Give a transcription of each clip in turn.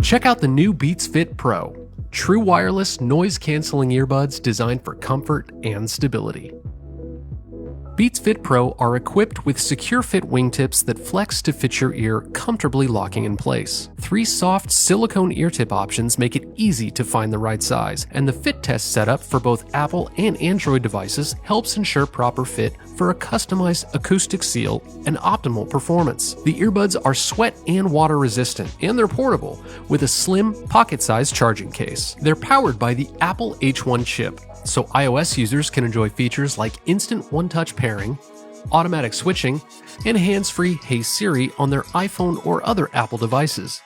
Check out the new Beats Fit Pro, true wireless noise-canceling earbuds designed for comfort and stability. Beats Fit Pro are equipped with secure fit wingtips that flex to fit your ear, comfortably locking in place. 3 soft silicone ear tip options make it easy to find the right size, and the fit test setup for both Apple and Android devices helps ensure proper fit for a customized acoustic seal and optimal performance. The earbuds are sweat and water resistant, and they're portable with a slim, pocket-sized charging case. They're powered by the Apple H1 chip, so iOS users can enjoy features like instant one-touch pairing, automatic switching, and hands-free Hey Siri on their iPhone or other Apple devices.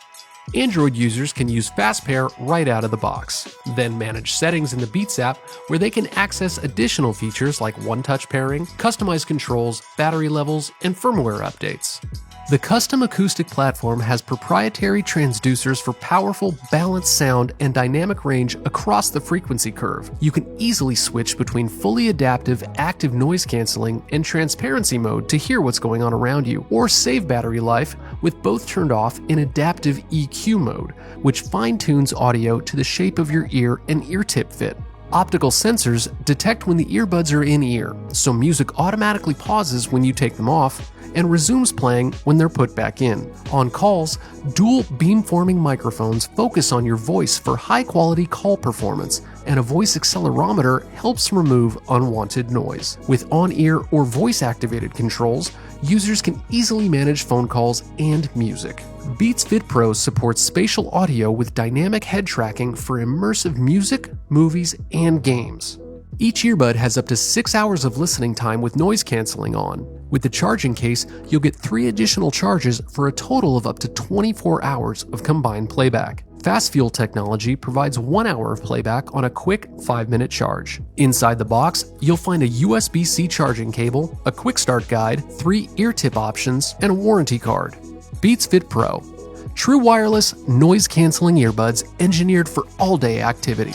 Android users can use Fast Pair right out of the box, then manage settings in the Beats app where they can access additional features like one-touch pairing, customized controls, battery levels, and firmware updates. The custom acoustic platform has proprietary transducers for powerful, balanced sound and dynamic range across the frequency curve. You can easily switch between fully adaptive active noise canceling and transparency mode to hear what's going on around you, or save battery life with both turned off in adaptive EQ mode, which fine-tunes audio to the shape of your ear and ear tip fit. Optical sensors detect when the earbuds are in ear, so music automatically pauses when you take them off and resumes playing when they're put back in. On calls, dual beamforming microphones focus on your voice for high-quality call performance, and a voice accelerometer helps remove unwanted noise. With on-ear or voice-activated controls, users can easily manage phone calls and music. Beats Fit Pro supports spatial audio with dynamic head tracking for immersive music, movies, and games. Each earbud has up to 6 hours of listening time with noise canceling on. With the charging case, you'll get 3 additional charges for a total of up to 24 hours of combined playback. Fast Fuel technology provides 1 hour of playback on a quick 5-minute charge. Inside the box, you'll find a USB-C charging cable, a quick start guide, 3 ear tip options, and a warranty card. Beats Fit Pro, true wireless noise-canceling earbuds engineered for all-day activity.